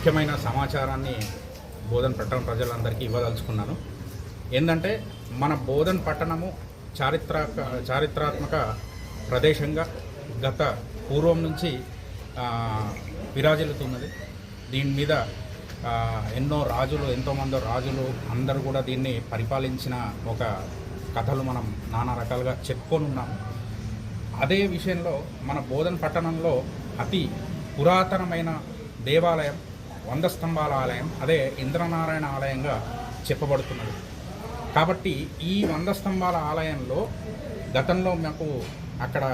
ముఖ్యమైన సమాచారాన్ని బోధన్ పట్టణ ప్రజలందరికీ ఇవ్వదలుచుకున్నాను. ఏంటంటే మన బోధన్ పట్టణము చారిత్రాత్మక ప్రదేశంగా గత పూర్వం నుంచి విరాజిల్లుతున్నది. దీని మీద ఎంతోమంది రాజులు అందరూ కూడా దీన్ని పరిపాలించిన ఒక కథలు మనం నానా రకాలుగా చెప్పుకొని ఉన్నాము. అదే విషయంలో మన బోధన్ పట్టణంలో అతి పురాతనమైన దేవాలయం 100 స్తంభాల ఆలయం, అదే ఇంద్రనారాయణ ఆలయంగా చెప్పబడుతున్నది. కాబట్టి ఈ 100 స్తంభాల ఆలయంలో గతంలో మాకు అక్కడ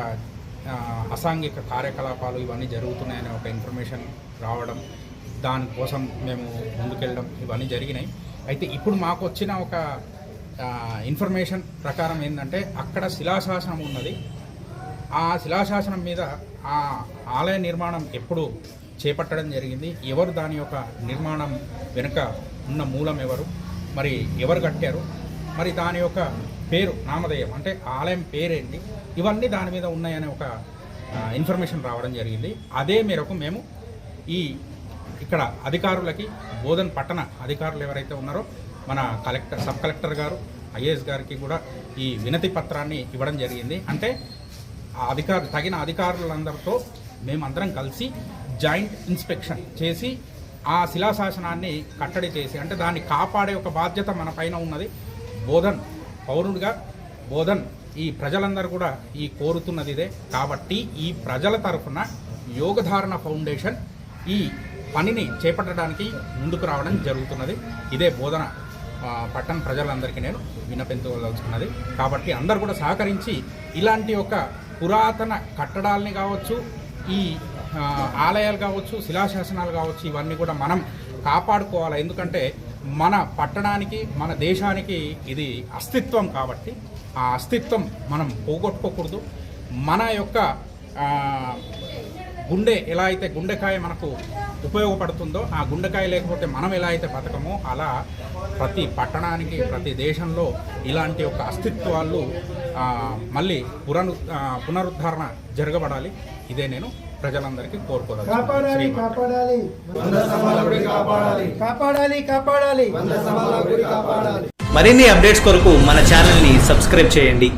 అసాంఘిక కార్యకలాపాలు ఇవన్నీ జరుగుతున్నాయనే ఒక ఇన్ఫర్మేషన్ రావడం, దానికోసం మేము ముందుకెళ్ళడం ఇవన్నీ జరిగినాయి. అయితే ఇప్పుడు మాకు వచ్చిన ఒక ఇన్ఫర్మేషన్ ప్రకారం ఏంటంటే అక్కడ శిలాశాసనం ఉన్నది. ఆ శిలాశాసనం మీద ఆ ఆలయ నిర్మాణం ఎప్పుడు చేపట్టడం జరిగింది, ఎవరు దాని యొక్క నిర్మాణం వెనుక ఉన్న మూలం ఎవరు, మరి ఎవరు కట్టారు, మరి దాని యొక్క పేరు నామధేయం అంటే ఆలయం పేరేంటి, ఇవన్నీ దాని మీద ఉన్నాయనే ఒక ఇన్ఫర్మేషన్ రావడం జరిగింది. అదే మేరకు మేము ఇక్కడ అధికారులకి, బోధన్ పట్టణ అధికారులు ఎవరైతే ఉన్నారో మన సబ్ కలెక్టర్ గారు, ఐఏఎస్ గారికి కూడా ఈ వినతి పత్రాన్ని ఇవ్వడం జరిగింది. అంటే తగిన అధికారులందరితో మేమందరం కలిసి జాయింట్ ఇన్స్పెక్షన్ చేసి ఆ శిలాశాసనాన్ని కట్టడి చేసి, అంటే దాన్ని కాపాడే ఒక బాధ్యత మన పైన ఉన్నది. బోధన్ పౌరుడిగా బోధన్ ఈ ప్రజలందరూ కూడా ఈ కోరుతున్నది ఇదే. కాబట్టి ఈ ప్రజల తరఫున యోగధారణ ఫౌండేషన్ ఈ పనిని చేపట్టడానికి ముందుకు రావడం జరుగుతున్నది. ఇదే బోధన పట్టణ ప్రజలందరికీ నేను విన్నపించవలసుకున్నది. కాబట్టి అందరూ కూడా సహకరించి ఇలాంటి ఒక పురాతన కట్టడాలని కావచ్చు, ఈ ఆలయాలు కావచ్చు, శిలాశాసనాలు కావచ్చు, ఇవన్నీ కూడా మనం కాపాడుకోవాలి. ఎందుకంటే మన పట్టణానికి, మన దేశానికి ఇది అస్తిత్వం. కాబట్టి ఆ అస్తిత్వం మనం పోగొట్టుకోకూడదు. మన యొక్క గుండె ఎలా అయితే గుండెకాయ మనకు ఉపయోగపడుతుందో, ఆ గుండెకాయ లేకపోతే మనం ఎలా అయితే బతకమో, అలా ప్రతి పట్టణానికి, ప్రతి దేశంలో ఇలాంటి ఒక అస్తిత్వాలు మళ్ళీ పునరుద్ధరణ జరగబడాలి. ఇదే నేను ప్రజలందరికీ మరిన్ని అప్డేట్స్ కొరకు మన ఛానల్ ని సబ్స్క్రైబ్ చేయండి.